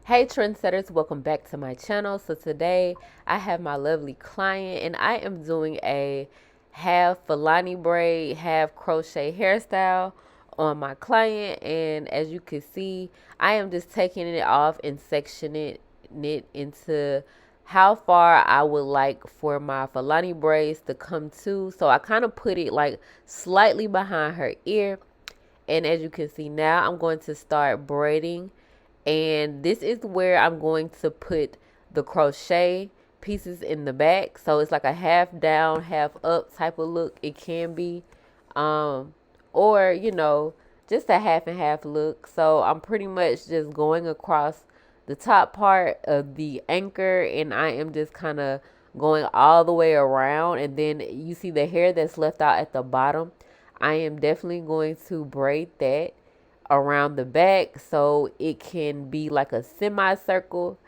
Hey trendsetters, welcome back to my channel. So today I have my lovely client and I am doing a half fulani braid, half crochet hairstyle on my client. And as you can see, I am just taking it off and sectioning it into how far I would like for my fulani braids to come to. So I kind of put it like slightly behind her ear. And as you can see now, I'm going to start braiding. And this is where I'm going to put the crochet pieces in the back. So it's like a half down, half up type of look. It can be, or, you know, just a half and half look. So I'm pretty much just going across the top part of the anchor and I am just kind of going all the way around. And then you see the hair that's left out at the bottom. I am definitely going to braid that around the back so it can be like a semicircle.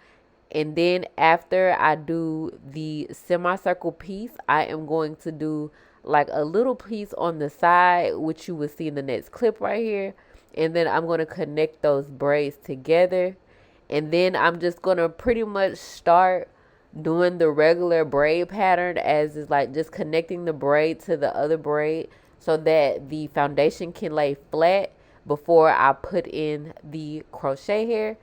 And then after I do the semicircle piece, I am going to do like a little piece on the side, which you will see in the next clip right here. And then I'm going to connect those braids together. And then I'm just going to pretty much start doing the regular braid pattern, as is like just connecting the braid to the other braid so that the foundation can lay flat before I put in the crochet hair.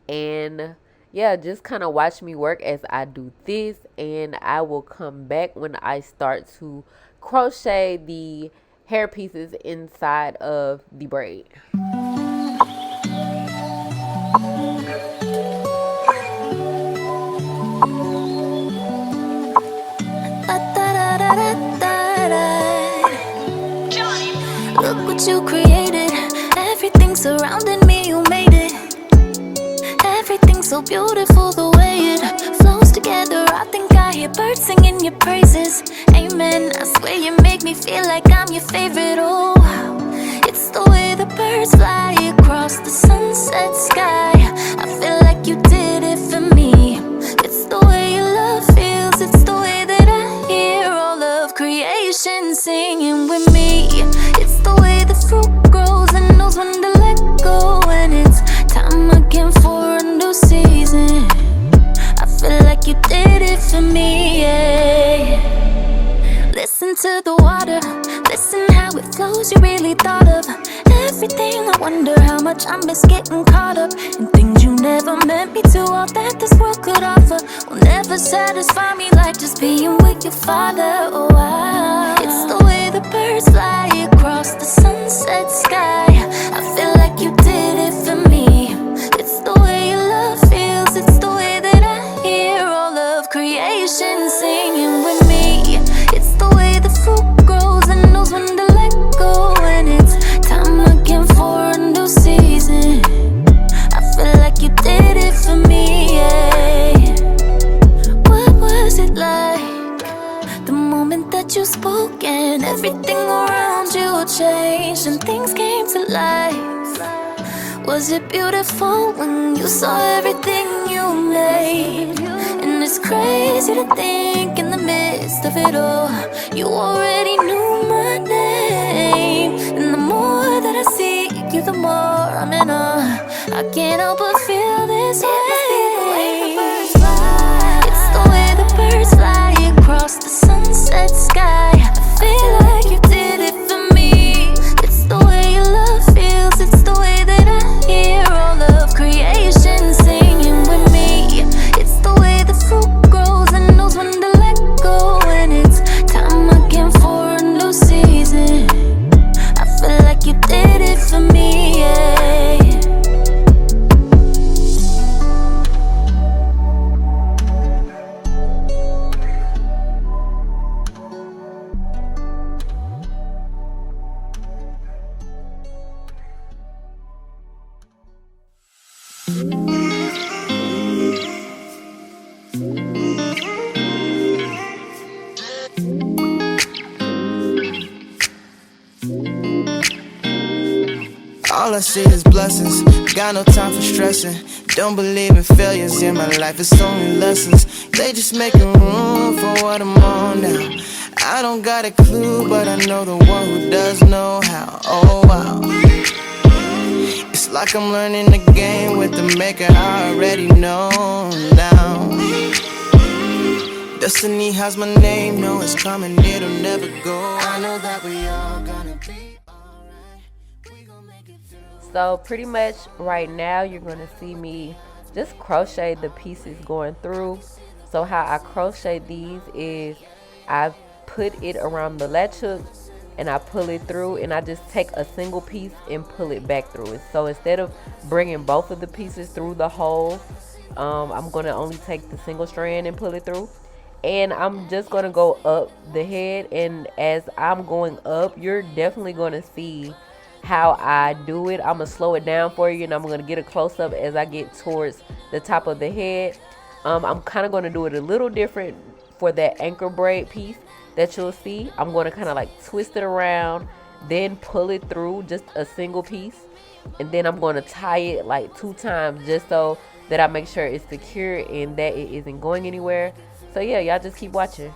And yeah, just kind of watch me work as I do this, and I will come back when I start to crochet the hair pieces inside of the braid. Look what you created. Everything surrounding me, you made it. Everything's so beautiful the way it flows together. I think I hear birds singing your praises. Amen. I swear you make me feel like I'm your favorite. Oh, it's the way the birds fly across the sunset sky. I feel like you did it for me. It's the way your love feels. It's the way that I hear all of creation singing with me. It's the way the fruit grows and knows when to let go. And it's time again for a new season. I feel like you did it for me, yeah. Listen to the water, listen how it flows. You really thought of everything. I wonder how much I miss getting caught up in things you never meant me to. All that this world could offer will never satisfy me like just being with your father. Oh, it's the way the birds fly across the sunset sky. I feel like you did it for me. It's the way your love feels. It's the way that I hear all of creation singing with me. It's the way the fruit grows and knows when to let go. And it's time again for a new season. I feel like you did it for me, yeah. What was it like the moment that you spoke and everything around you changed and things came to life? Was it beautiful when you saw everything you made? And it's crazy to think in the midst of it all, you already knew my name. And the more that I see you, the more I'm in awe. I can't help but feel this way. It's the way the birds fly across the sunset sky. I feel like you did it for me. It's the way your love feels. It's the way that I hear all of creation singing with me. It's the way the fruit grows and knows when to let go. And it's time again for a new season. I feel like you did it for me, yeah. All I see is blessings, got no time for stressing. Don't believe in failures in my life, it's only lessons. They just making room for what I'm on now. I don't got a clue, but I know the one who does know how. Oh wow. It's like I'm learning the game with the maker I already know now. Destiny has my name, know it's coming, it'll never go. I know that we all gonna be alright. We gon' make it through. So pretty much right now you're gonna see me just crochet the pieces going through. So how I crochet these is I put it around the latch hook and I pull it through, and I just take a single piece and pull it back through it. So instead of bringing both of the pieces through the hole, I'm gonna only take the single strand and pull it through. And I'm just gonna go up the head, and as I'm going up, you're definitely gonna see how I do it. I'm gonna slow it down for you, and I'm gonna get a close-up as I get towards the top of the head. I'm kind of gonna do it a little different for that anchor braid piece that you'll see. I'm gonna kind of like twist it around, then pull it through just a single piece, and then I'm gonna tie it like 2 times just so that I make sure it's secure and that it isn't going anywhere. So yeah, y'all just keep watching.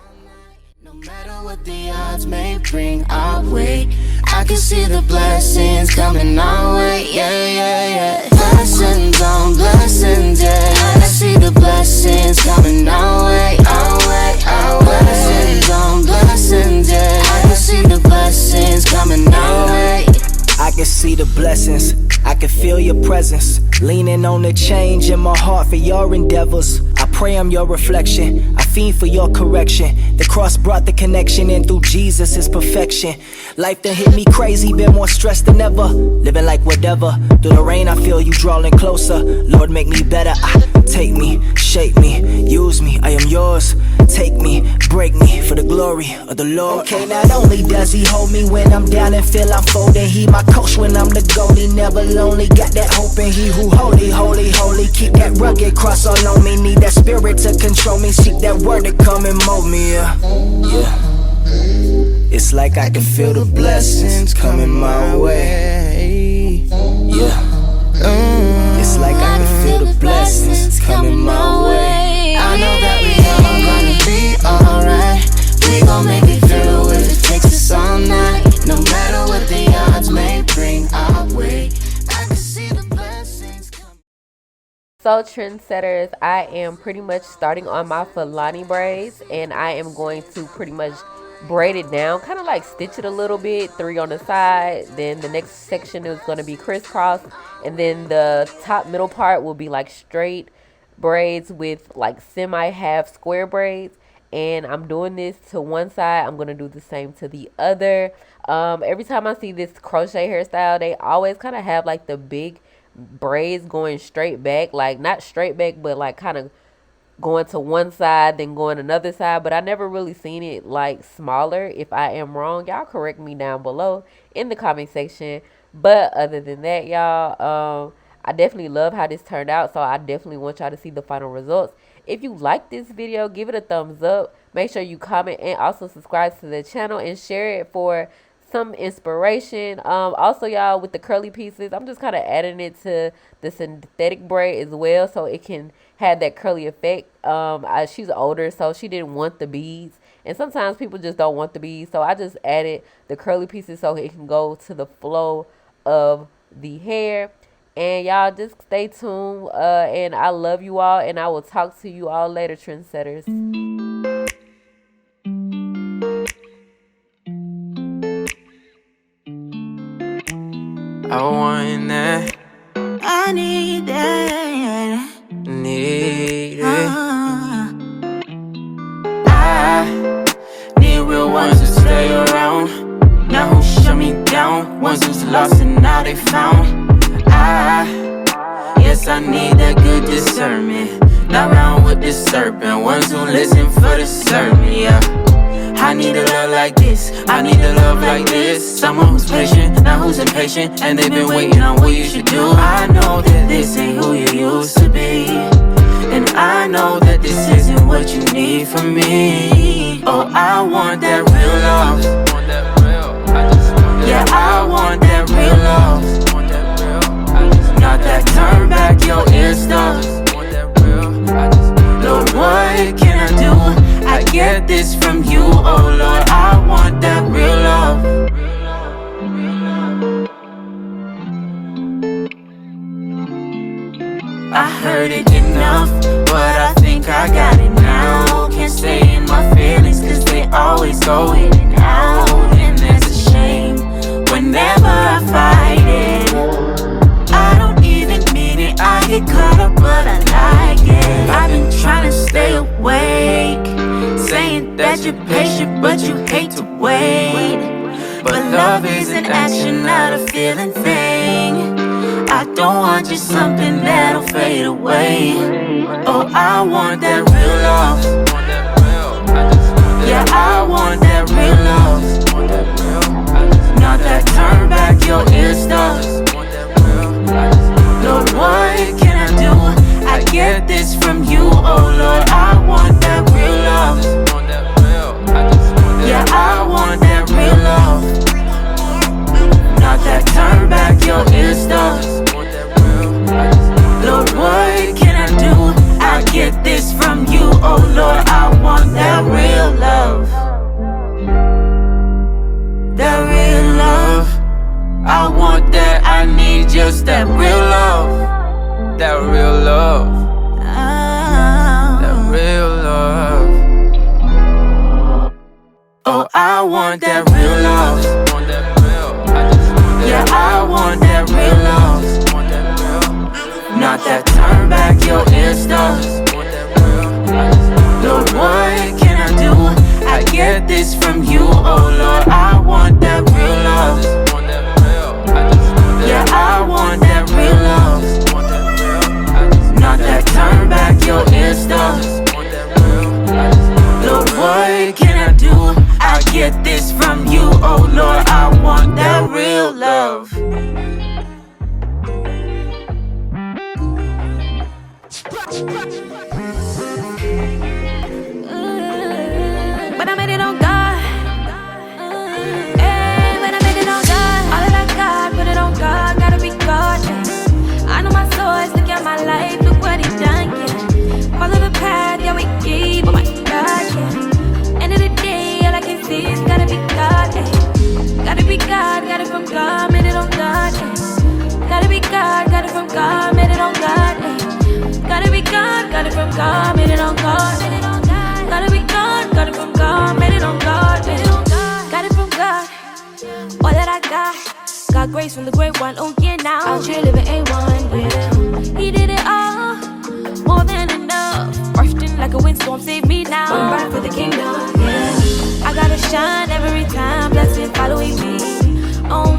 No matter what the odds may bring our way, I can see the blessings coming our way. Yeah, yeah, yeah. Blessings on blessings, yeah. I can see the blessings coming our way, our way, our way. Blessings on blessings, yeah. I can see the blessings coming our way. I can see the blessings, I can feel your presence, leaning on the change in my heart for your endeavors. I pray I'm your reflection, I fiend for your correction. The cross brought the connection, and through Jesus is perfection. Life done hit me crazy, been more stressed than ever, living like whatever. Through the rain I feel you drawing closer. Lord, make me better. Take me, shape me, use me, I am yours. Take me, break me for the glory of the Lord. Okay, not only does he hold me when I'm down and feel I'm folding, he my coach when I'm the goalie, never lonely. Got that hope in he who holy, holy, holy. Keep that rugged cross all on me, need that spirit to control me. Seek that word to come and mold me, yeah. It's like I can feel the blessings coming my way. Yeah. It's like I can feel the blessings coming my way. I know that we all gonna be alright. We gon' make it through if it takes us all night. No matter what the odds may bring our way, I can see the blessings coming. So trendsetters, I am pretty much starting on my Fulani braids, and I am going to pretty much braid it down, kind of like stitch it a little bit, 3 on the side. Then the next section is going to be crisscross, and then the top middle part will be like straight braids with like semi half square braids. And I'm doing this to one side, I'm going to do the same to the other. Every time I see this crochet hairstyle, they always kind of have like the big braids going straight back, like not straight back, but like kind of going to one side then going another side. But I never really seen it like smaller. If I am wrong, y'all correct me down below in the comment section. But other than that, y'all, I definitely love how this turned out, so I definitely want y'all to see the final results. If you like this video, give it a thumbs up. Make sure you comment and also subscribe to the channel and share it for some inspiration. Also, y'all, with the curly pieces, I'm just kind of adding it to the synthetic braid as well, so it can have that curly effect. She's older, so she didn't want the beads, and sometimes people just don't want the beads, so I just added the curly pieces so it can go to the flow of the hair. And y'all just stay tuned, and I love you all, and I will talk to you all later, trendsetters. I want that. I need that. Need it. I need real ones to stay around. Now who shut me down? Ones who's lost and now they found. Yes, I need that good discernment. Not round with the serpent. Ones who listen for the sermon, yeah. I need a love like this, I need a love like this. Someone who's patient, not who's impatient, and they've been waiting on what you should do. I know that this ain't who you used to be, and I know that this isn't what you need from me. Oh, I want that real love. Yeah, I want that real love. Not Not that turn back your ear stuff. Lord, what can I do? I get this from you, oh Lord. I want that real love. I heard it enough, but I think I got it now. Can't stay in my feelings, cause they always go in and out. And there's a shame whenever I fight it. I don't even mean it, I get caught up, but I like it. I've been trying to stay awake, saying that you're patient, but you hate to wait. But love is an action, not a feeling thing. I don't want just something that'll fade away. Oh, I want that real love. Yeah, I want that real love. Not that turn back your ear stuff. Lord, what can I do? I get this from you, oh Lord. I want that real love. Yeah, I want that real love. Not that turn back your ear stuff. Lord, what can I do? I get this from you, oh Lord. I want that real love. That real love. I want that, I need just that real love. That real love. That real love. Oh, I want that real love. Yeah, I want that real love. Not that turn back your ear stuff. Lord, what can I do? I get this from you, oh Lord. I want that real love. Yeah, I want that real love. Not that turn back your ear stuff. Lord, what can I do? I get this from you, oh Lord. I want that real love. But I made it on God. Hey, but I made it on God. All that I got, put it on God. Gotta be God, yeah. I know my source, look at my life, look what he done, yeah. Follow the path, yeah, we keep, oh my God, yeah. End of the day, all I can see is gotta be God, yeah. Gotta be God, got it from God, made it on God, yeah. Gotta be God, got it from God, made it on God, yeah. Gotta be God, got it from God, made it on God, made it on God. Gotta be God, got it from God, made it on God, made it on God. Got it from God, all that I got grace from the great one, oh yeah now. Out here living A1, yeah. He did it all, more than enough. Rushed in like a windstorm, save me now. I'm right for the kingdom, yeah. I gotta shine every time, blessing following me. Oh